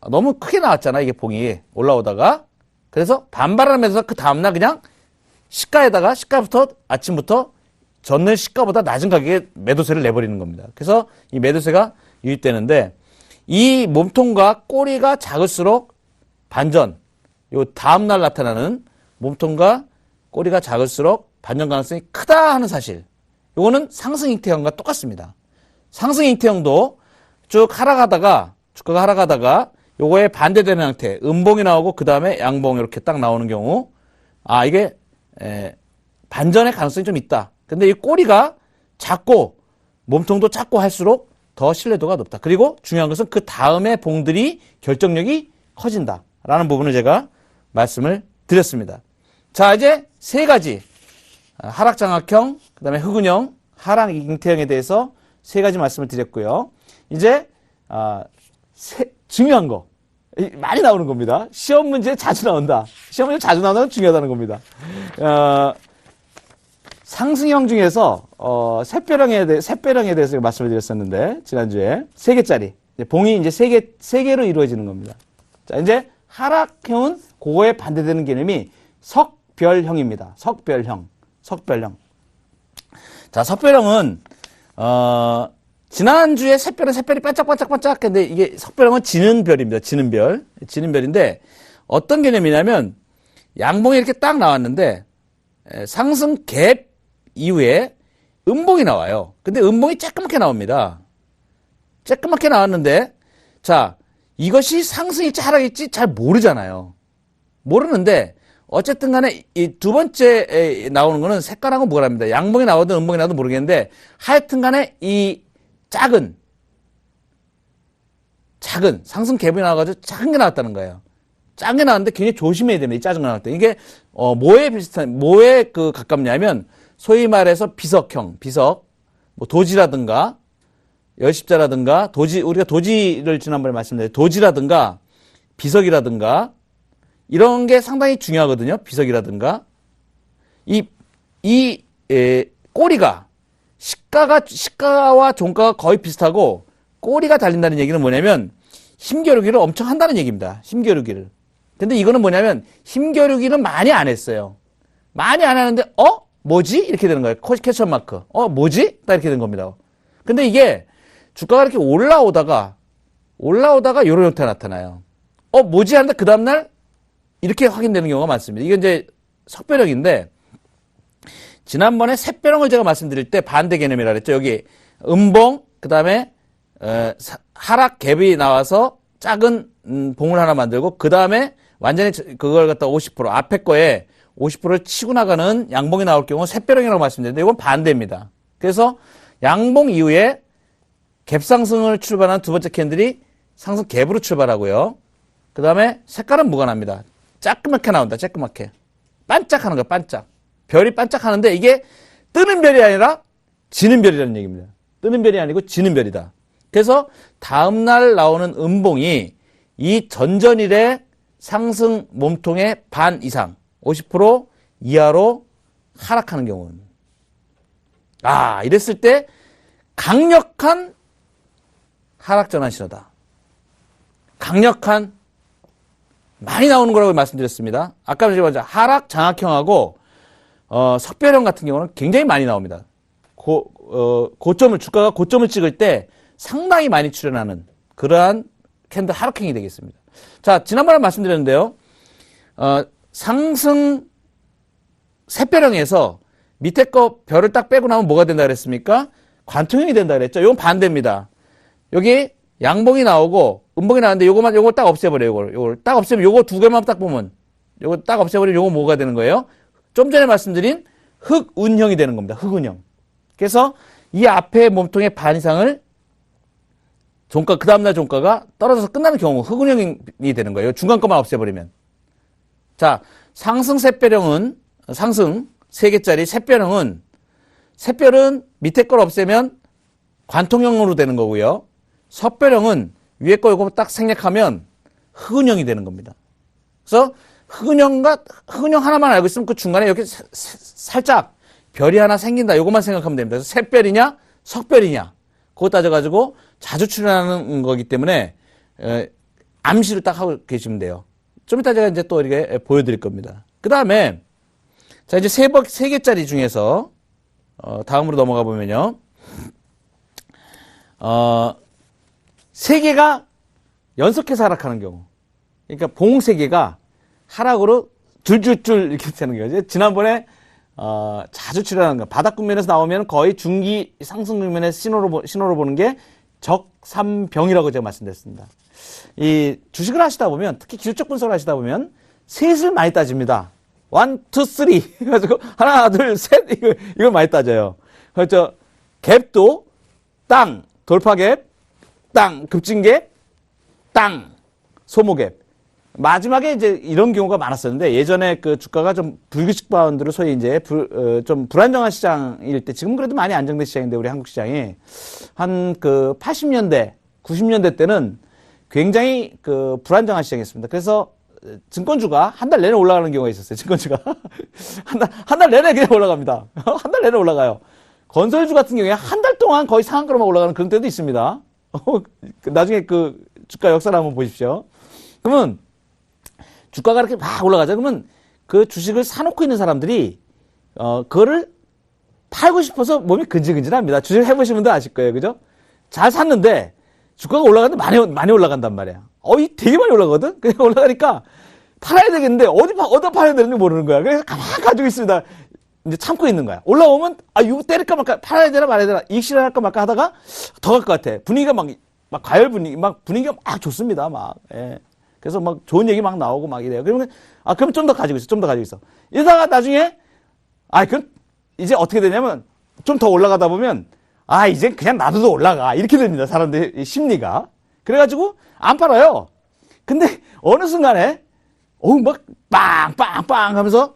너무 크게 나왔잖아, 이게 봉이 올라오다가. 그래서 반발하면서 그 다음날 그냥 시가부터 아침부터 전날 시가보다 낮은 가격에 매도세를 내버리는 겁니다. 그래서 이 매도세가 유입되는데 이 몸통과 꼬리가 작을수록 반전, 요 다음날 나타나는 몸통과 꼬리가 작을수록 반전 가능성이 크다 하는 사실. 요거는 상승 잉태형과 똑같습니다. 상승 잉태형도 쭉 하락하다가, 주가가 하락하다가 요거에 반대되는 형태, 음봉이 나오고 그 다음에 양봉 이렇게 딱 나오는 경우, 이게 반전의 가능성이 좀 있다. 근데 이 꼬리가 작고 몸통도 작고 할수록 더 신뢰도가 높다. 그리고 중요한 것은 그 다음에 봉들이 결정력이 커진다라는 부분을 제가 말씀을 드렸습니다. 자, 이제 세 가지 하락장악형, 그 다음에 흑운형, 하락 잉태형에 대해서 세 가지 말씀을 드렸고요. 이제 중요한 거 많이 나오는 겁니다. 시험 문제에 자주 나온다. 시험 문제 자주 나오는 건 중요하다는 겁니다. 상승형 중에서 샛별형에 대해서 말씀을 드렸었는데 지난주에 3개짜리 봉이 이제 3개로 이루어지는 겁니다. 자, 이제 하락형은 그거에 반대되는 개념이 석별형입니다. 석별형. 자, 석별형은 지난주에 샛별이 반짝반짝 근데 이게 석별형은 지는 별입니다. 지는 별인데 어떤 개념이냐면 양봉이 이렇게 딱 나왔는데 상승 갭 이후에 음봉이 나와요. 근데 음봉이 쬐끄맣게 나옵니다. 쬐끄맣게 나왔는데 자, 이것이 상승일지 하락일지 잘 모르잖아요. 모르는데 어쨌든 간에 이 두 번째 나오는 거는 색깔하고 무관합니다. 양봉이 나오든 음봉이 나오든 모르겠는데 하여튼 간에 이 작은 상승 갭이 나와가지고 작은 게 나왔다는 거예요. 작은 게 나왔는데 굉장히 조심해야 됩니다. 이 작은 거 나올 때. 이게 뭐에 가깝냐면 소위 말해서 비석, 뭐 도지라든가 열십자라든가 우리가 도지를 지난번에 말씀드렸는데 도지라든가 비석이라든가 이런 게 상당히 중요하거든요. 비석이라든가 꼬리가 시가와 종가가 거의 비슷하고 꼬리가 달린다는 얘기는 뭐냐면 힘겨루기를 엄청 한다는 얘기입니다. 힘겨루기를. 근데 이거는 뭐냐면 힘겨루기는 많이 안 했어요. 많이 안 하는데 뭐지? 이렇게 되는 거예요. 퀘스천 마크. 뭐지? 딱 이렇게 된 겁니다. 근데 이게 주가가 이렇게 올라오다가 요런 형태가 나타나요. 뭐지? 하는데 그 다음날 이렇게 확인되는 경우가 많습니다. 이게 이제 석별형인데 지난번에 샛별형을 제가 말씀드릴 때 반대 개념이라 그랬죠. 여기 음봉, 그 다음에 하락 갭이 나와서 작은 봉을 하나 만들고 그 다음에 완전히 그걸 갖다 50% 앞에 거에 50%를 치고 나가는 양봉이 나올 경우 샛별형이라고 말씀드렸는데 이건 반대입니다. 그래서 양봉 이후에 갭상승을 출발한 두 번째 캔들이 상승 갭으로 출발하고요. 그 다음에 색깔은 무관합니다. 쬐끄맣게 나온다. 쬐끄맣게. 반짝하는 거야. 반짝. 별이 반짝하는데 이게 뜨는 별이 아니라 지는 별이라는 얘기입니다. 뜨는 별이 아니고 지는 별이다. 그래서 다음날 나오는 음봉이 이 전전일의 상승 몸통의 반 이상, 50% 이하로 하락하는 경우는, 이랬을 때 강력한 하락 전환 신호다. 강력한, 많이 나오는 거라고 말씀드렸습니다. 아까 먼저 하락 장악형하고 석별형 같은 경우는 굉장히 많이 나옵니다. 주가가 고점을 찍을 때 상당히 많이 출현하는 그러한 캔들 하락형이 되겠습니다. 자, 지난번에 말씀드렸는데요. 상승 샛별형에서 밑에 거 별을 딱 빼고 나면 뭐가 된다 그랬습니까? 관통형이 된다 그랬죠. 이건 반대입니다. 여기 양봉이 나오고 음봉이 나왔는데 요걸 딱 없애버려요. 요걸 딱 없애면 요거 두 개만 딱 보면 요거 딱 없애버리면 요거 뭐가 되는 거예요? 좀 전에 말씀드린 흑운형이 되는 겁니다. 흑운형. 그래서 이 앞에 몸통의 반 이상을 그 다음날 종가가 떨어져서 끝나는 경우 흑운형이 되는 거예요. 중간 거만 없애버리면. 자, 상승 샛별형은, 상승 3개짜리 샛별형은, 샛별은 밑에 걸 없애면 관통형으로 되는 거고요. 석별형은 위에 거 이거 딱 생략하면 흑운형이 되는 겁니다. 그래서 흑운형 하나만 알고 있으면 그 중간에 이렇게 살짝 별이 하나 생긴다. 이것만 생각하면 됩니다. 그래서 샛별이냐, 석별이냐. 그거 따져가지고 자주 출현하는 거기 때문에, 암시를 딱 하고 계시면 돼요. 좀 이따 제가 이제 또 이렇게 보여드릴 겁니다. 그 다음에, 자, 이제 3개짜리 중에서, 다음으로 넘어가 보면요. 3개가 연속해서 하락하는 경우. 그러니까 봉 3개가 하락으로 줄줄줄 이렇게 되는 거죠. 지난번에, 자주 출현하는 거. 바닥 국면에서 나오면 거의 중기 상승 국면의 신호로 보는 게 적삼병이라고 제가 말씀드렸습니다. 이 주식을 하시다 보면, 특히 기술적 분석을 하시다 보면, 셋을 많이 따집니다. 1, 2, 3. 해가지고, 하나, 둘, 셋. 이걸 많이 따져요. 그렇죠. 갭도, 땅, 돌파갭, 땅, 급진갭, 땅, 소모갭. 마지막에 이제 이런 경우가 많았었는데, 예전에 그 주가가 좀 불규칙 바운드로 소위 이제 좀 불안정한 시장일 때, 지금 그래도 많이 안정된 시장인데, 우리 한국 시장이 한 그 80년대, 90년대 때는 굉장히 그 불안정한 시장이었습니다. 그래서 증권주가 한 달 내내 올라가는 경우가 있었어요. 증권주가. 한 달 내내 그냥 올라갑니다. 한 달 내내 올라가요. 건설주 같은 경우에 한 달 동안 거의 상한가로만 올라가는 그런 때도 있습니다. 나중에 그 주가 역사를 한번 보십시오. 그러면 주가가 이렇게 막 올라가죠. 그러면 그 주식을 사놓고 있는 사람들이, 그거를 팔고 싶어서 몸이 근질근질합니다. 주식 해보신 분들 아실 거예요. 그죠? 잘 샀는데, 주가가 올라가는데 많이 올라간단 말이야. 이 되게 많이 올라가거든? 그냥 올라가니까 팔아야 되겠는데, 어디다 팔아야 되는지 모르는 거야. 그래서 가만히 가지고 있습니다. 이제 참고 있는 거야. 올라오면, 이거 때릴까 말까, 팔아야 되나 말아야 되나, 이익 실현할까 말까 하다가 더 갈 것 같아. 분위기가 막 과열 분위기가 막 좋습니다. 예. 그래서 막 좋은 얘기 막 나오고 막 이래요. 그러면, 그럼 좀 더 가지고 있어. 좀 더 가지고 있어. 이러다가 나중에, 그럼 이제 어떻게 되냐면, 좀 더 올라가다 보면, 이제 그냥 놔둬도 올라가. 이렇게 됩니다. 사람들의 심리가. 그래가지고, 안 팔아요. 근데, 어느 순간에, 막, 빵 하면서,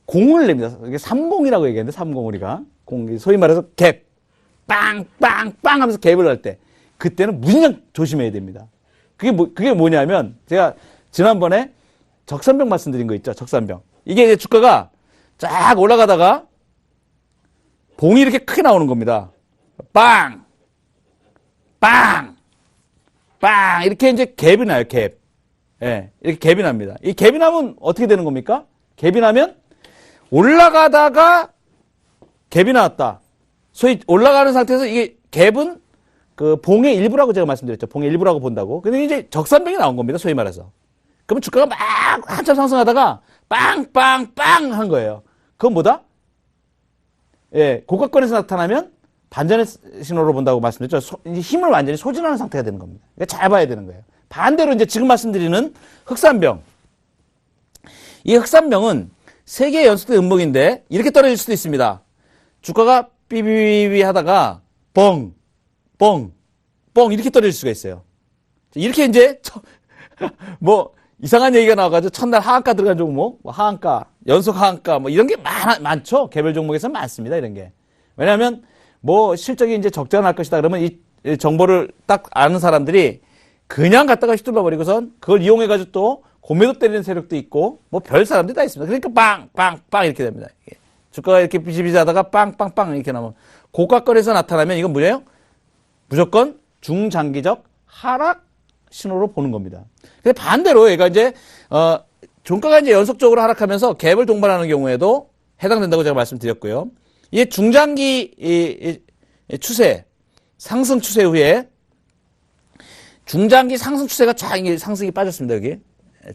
공을 냅니다. 이게 삼공이라고 얘기하는데, 삼공 우리가. 소위 말해서 갭. 빵 하면서 갭을 넣을 때. 그때는 무진장 조심해야 됩니다. 그게 뭐냐면, 제가 지난번에 적산병 말씀드린 거 있죠? 적산병. 이게 이제 주가가 쫙 올라가다가 봉이 이렇게 크게 나오는 겁니다. 빵! 이렇게 이제 갭이 나요, 갭. 예, 이렇게 갭이 납니다. 이 갭이 나면 어떻게 되는 겁니까? 갭이 나면 올라가다가 갭이 나왔다. 소위 올라가는 상태에서 이게 갭은 그 봉의 일부라고 제가 말씀드렸죠. 봉의 일부라고 본다고. 근데 이제 적산병이 나온 겁니다. 소위 말해서. 그러면 주가가 막 한참 상승하다가 빵 한 거예요. 그건 뭐다? 예, 고가권에서 나타나면 반전의 신호로 본다고 말씀드렸죠. 힘을 완전히 소진하는 상태가 되는 겁니다. 그러니까 잘 봐야 되는 거예요. 반대로 이제 지금 말씀드리는 흑산병. 이 흑산병은 3개의 연속된 음봉인데 이렇게 떨어질 수도 있습니다. 주가가 삐삐삐 하다가 뻥 이렇게 떨어질 수가 있어요. 이렇게 이제 뭐 이상한 얘기가 나와가지고 첫날 하한가 들어간 종목, 하한가, 연속 하한가 이런 게 많죠. 개별 종목에서 많습니다. 이런 게. 왜냐하면 뭐 실적이 이제 적자가 날 것이다 그러면 이 정보를 딱 아는 사람들이 그냥 갖다가 휘둘러 버리고선 그걸 이용해 가지고 또 고매도 때리는 세력도 있고 뭐 별 사람들이 다 있습니다. 그러니까 빵 이렇게 됩니다. 이게. 주가가 이렇게 비실비실하다가 빵 이렇게 나오면 고가권에서 나타나면 이건 뭐예요? 무조건 중장기적 하락 신호로 보는 겁니다. 근데 반대로 얘가 이제 종가가 이제 연속적으로 하락하면서 갭을 동반하는 경우에도 해당된다고 제가 말씀드렸고요. 이게 중장기 이 추세, 상승 추세 후에 중장기 상승 추세가 쫙 상승이 빠졌습니다. 여기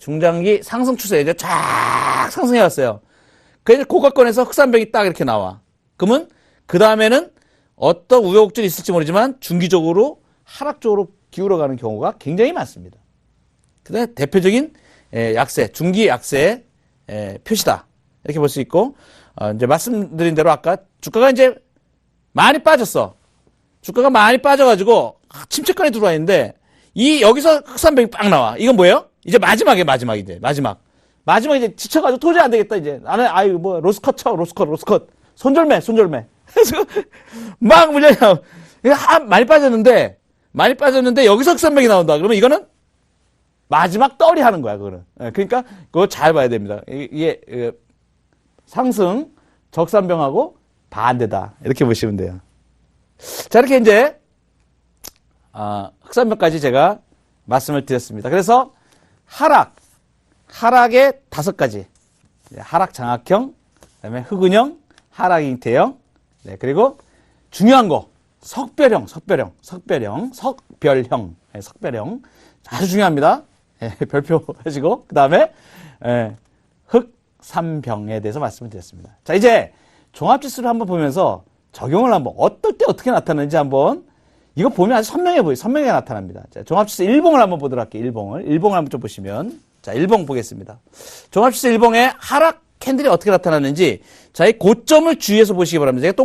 중장기 상승 추세 이제 쫙 상승해 왔어요. 그래서 고가권에서 흑산병이 딱 이렇게 나와. 그러면 그 다음에는 어떤 우여곡절이 있을지 모르지만 중기적으로 하락 쪽으로 기울어가는 경우가 굉장히 많습니다. 그다음에 대표적인 약세, 중기 약세 표시다 이렇게 볼 수 있고 이제 말씀드린 대로 아까 주가가 이제 많이 빠졌어. 주가가 많이 빠져가지고 침체권에 들어와 있는데 여기서 흑산병이 빵 나와. 이건 뭐예요? 이제 마지막 이제 지쳐가지고 도저히 안 되겠다 이제 나는 뭐 로스컷 쳐 로스컷 손절매 그래서 막 물려요. 많이 빠졌는데 여기서 흑산병이 나온다. 그러면 이거는 마지막 떨이 하는 거야 그거는. 그러니까 그거 잘 봐야 됩니다. 이게 상승 적산병하고 반대다 이렇게 보시면 돼요. 자 이렇게 이제 흑산병까지 제가 말씀을 드렸습니다. 그래서 하락의 5가지. 하락 장악형, 그다음에 흑은형, 하락 잉태형, 네, 그리고 중요한 거 석별형. 아주 중요합니다. 별표 하시고 그다음에 흑산병에 대해서 말씀을 드렸습니다. 자, 이제 종합지수를 한번 보면서 적용을 한번 어떨 때 어떻게 나타나는지 한번 이거 보면 아주 선명하게 나타납니다. 자, 종합지수 일봉을 한번 보도록 할게요. 일봉을 한번 좀 보시면 자, 일봉 보겠습니다. 종합지수 일봉의 하락 캔들이 어떻게 나타나는지 자, 이 고점을 주의해서 보시기 바랍니다. 제가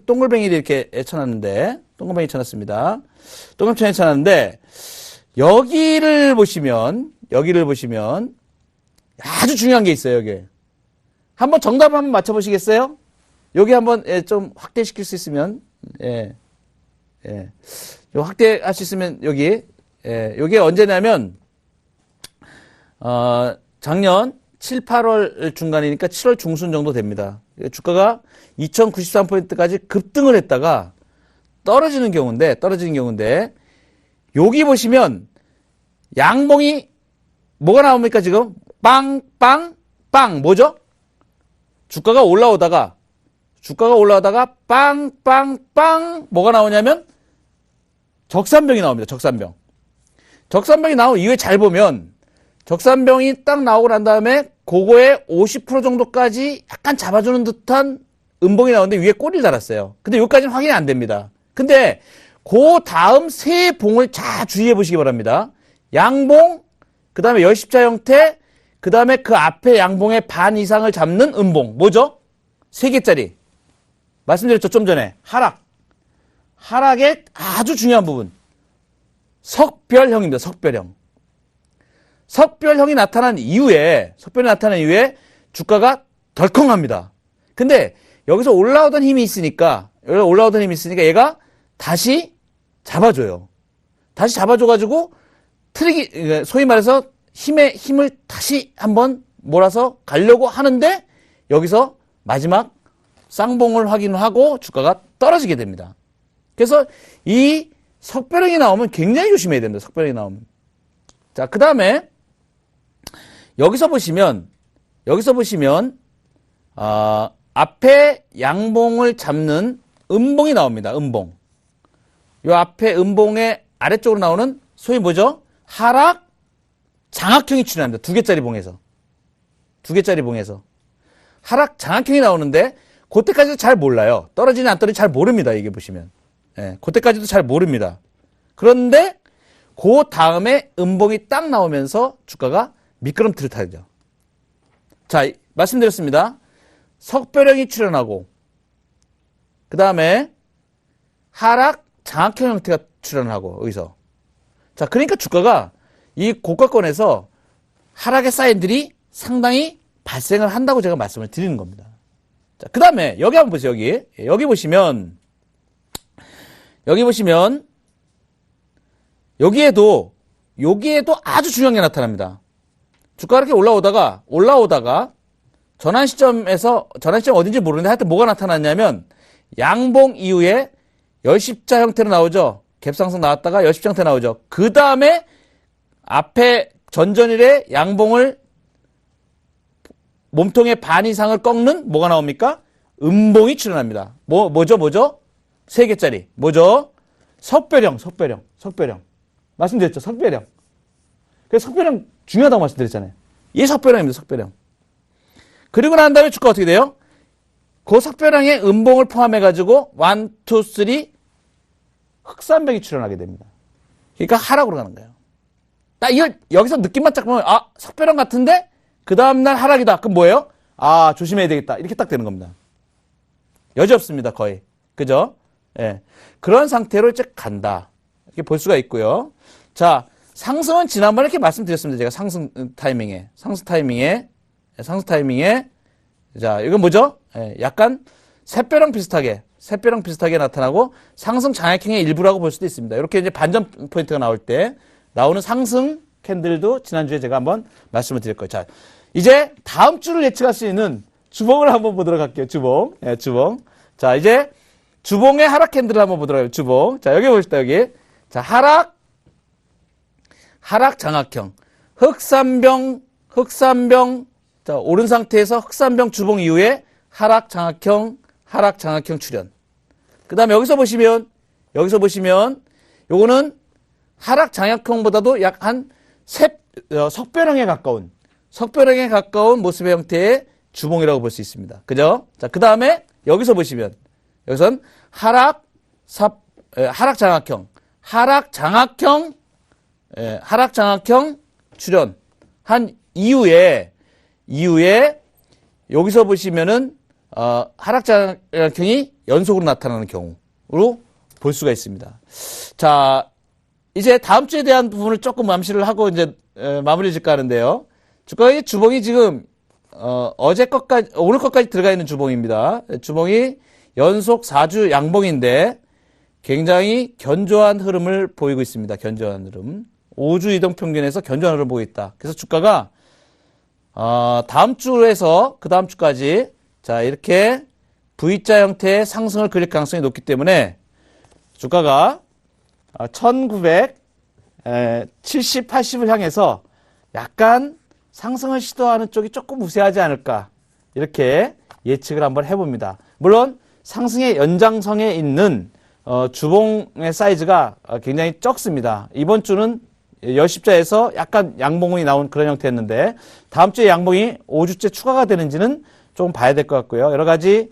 동글뱅이를 이렇게 쳐놨는데 동글뱅이 쳐놨습니다. 동글뱅이 쳐놨는데 여기를 보시면 아주 중요한 게 있어요. 여기 한번 정답을 한번 맞춰보시겠어요? 여기 한번 좀 확대시킬 수 있으면 확대할 수 있으면 여기 여기 언제냐면 작년 7, 8월 중간이니까 7월 중순 정도 됩니다. 주가가 2093포인트까지 급등을 했다가 떨어지는 경우인데 여기 보시면 양봉이 뭐가 나옵니까 지금? 빵 뭐죠? 주가가 올라오다가 빵 뭐가 나오냐면 적산병이 나옵니다. 적산병이 나온 이후에 잘 보면 적산병이 딱 나오고 난 다음에 그거의 50% 정도까지 약간 잡아주는 듯한 음봉이 나오는데 위에 꼬리를 달았어요. 근데 여기까지는 확인이 안 됩니다. 근데 그 다음 세 봉을 잘 주의해 보시기 바랍니다. 양봉, 그 다음에 열십자 형태, 그 다음에 그 앞에 양봉의 반 이상을 잡는 음봉. 뭐죠? 3개짜리. 말씀드렸죠, 좀 전에. 하락의 아주 중요한 부분. 석별형입니다, 석별형. 석별형이 나타난 이후에 주가가 덜컹합니다. 근데 여기서 올라오던 힘이 있으니까 얘가 다시 잡아줘요. 다시 잡아줘가지고 소위 말해서 힘을 다시 한번 몰아서 가려고 하는데 여기서 마지막 쌍봉을 확인하고 주가가 떨어지게 됩니다. 그래서 이 석별형이 나오면 굉장히 조심해야 됩니다. 석별형이 나오면. 자, 그 다음에 여기서 보시면 앞에 양봉을 잡는 음봉이 나옵니다. 음봉. 요 앞에 음봉의 아래쪽으로 나오는 소위 뭐죠? 하락 장악형이 출현합니다. 2개짜리 봉에서. 하락 장악형이 나오는데 그때까지도 잘 몰라요. 떨어지니 안 떨어지니 잘 모릅니다. 이게 보시면. 그때까지도 잘 모릅니다. 그런데 그 다음에 음봉이 딱 나오면서 주가가 미끄럼틀을 타죠. 자, 말씀드렸습니다. 석별형이 출현하고 그 다음에 하락 장악형 형태가 출현하고 여기서 자, 그러니까 주가가 이 고가권에서 하락의 사인들이 상당히 발생을 한다고 제가 말씀을 드리는 겁니다. 자, 그 다음에 여기 한번 보세요. 여기 보시면 여기 보시면 여기에도 아주 중요한 게 나타납니다. 주가가 이렇게 올라오다가 전환 시점 어딘지 모르는데 하여튼 뭐가 나타났냐면 양봉 이후에 열십자 형태로 나오죠. 갭상승 나왔다가 열십자 형태 나오죠. 그 다음에 앞에 전전일에 양봉을 몸통의 반 이상을 꺾는 뭐가 나옵니까? 음봉이 출현합니다. 뭐죠? 3개짜리. 뭐죠? 석배령. 말씀드렸죠? 석배령. 그래서 석배령 중요하다고 말씀드렸잖아요. 이 석배령입니다. 석배령. 그리고 난 다음에 주가 어떻게 돼요? 그 석배령의 음봉을 포함해가지고 1, 2, 3 흑산병이 출현하게 됩니다. 그러니까 하락으로 가는 거예요. 나 이걸 여기서 느낌만 딱 보면 석배령 같은데 그 다음날 하락이다. 그럼 뭐예요? 조심해야 되겠다. 이렇게 딱 되는 겁니다. 여지 없습니다. 거의. 그죠? 예. 그런 상태로 이제 간다. 이렇게 볼 수가 있고요. 자, 상승은 지난번에 이렇게 말씀드렸습니다. 제가 상승 타이밍에. 자, 이건 뭐죠? 예, 약간 샛벼랑 비슷하게 나타나고 상승 장악형의 일부라고 볼 수도 있습니다. 이렇게 이제 반전 포인트가 나올 때 나오는 상승 캔들도 지난주에 제가 한번 말씀을 드릴 거예요. 자, 이제 다음 주를 예측할 수 있는 주봉을 한번 보도록 할게요. 주봉. 예, 주봉. 자, 이제 주봉의 하락 캔들을 한번 보도록 해요. 주봉. 자, 여기 보시다, 여기. 자, 하락 장악형. 흑산병. 자, 오른 상태에서 흑산병 주봉 이후에 하락 장악형 출현. 그 다음에 여기서 보시면, 요거는 하락 장악형보다도 약 한 석배령에 가까운 모습의 형태의 주봉이라고 볼 수 있습니다. 그죠? 자, 그 다음에 여기서 보시면, 여기선 하락 장악형 출현 한 이후에 여기서 보시면은 하락 장악형이 연속으로 나타나는 경우로 볼 수가 있습니다. 자, 이제 다음 주에 대한 부분을 조금 암시를 하고 이제 마무리 짓까 하는데요. 주가의 주봉이 지금 오늘 것까지 들어가 있는 주봉입니다. 주봉이 연속 4주 양봉인데 굉장히 견조한 흐름을 보이고 있습니다. 견조한 흐름. 5주 이동 평균에서 견조한 흐름을 보이고 있다. 그래서 주가가 다음 주에서 그 다음 주까지 자, 이렇게 V자 형태의 상승을 그릴 가능성이 높기 때문에 주가가 1970, 80을 향해서 약간 상승을 시도하는 쪽이 조금 우세하지 않을까 이렇게 예측을 한번 해봅니다. 물론 상승의 연장성에 있는 주봉의 사이즈가 굉장히 적습니다. 이번 주는 열십자에서 약간 양봉이 나온 그런 형태였는데 다음 주에 양봉이 5주째 추가가 되는지는 조금 봐야 될 것 같고요. 여러 가지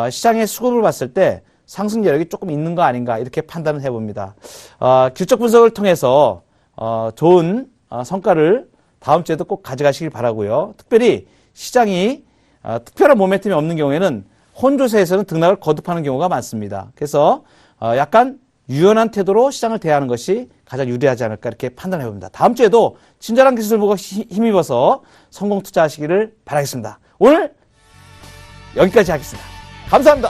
시장의 수급을 봤을 때 상승 여력이 조금 있는 거 아닌가 이렇게 판단을 해봅니다. 기술적 분석을 통해서 좋은 성과를 다음 주에도 꼭 가져가시길 바라고요. 특별히 시장이 특별한 모멘텀이 없는 경우에는 혼조세에서는 등락을 거듭하는 경우가 많습니다. 그래서 약간 유연한 태도로 시장을 대하는 것이 가장 유리하지 않을까 이렇게 판단해 봅니다. 다음 주에도 친절한 기술 보고 힘입어서 성공 투자하시기를 바라겠습니다. 오늘 여기까지 하겠습니다. 감사합니다.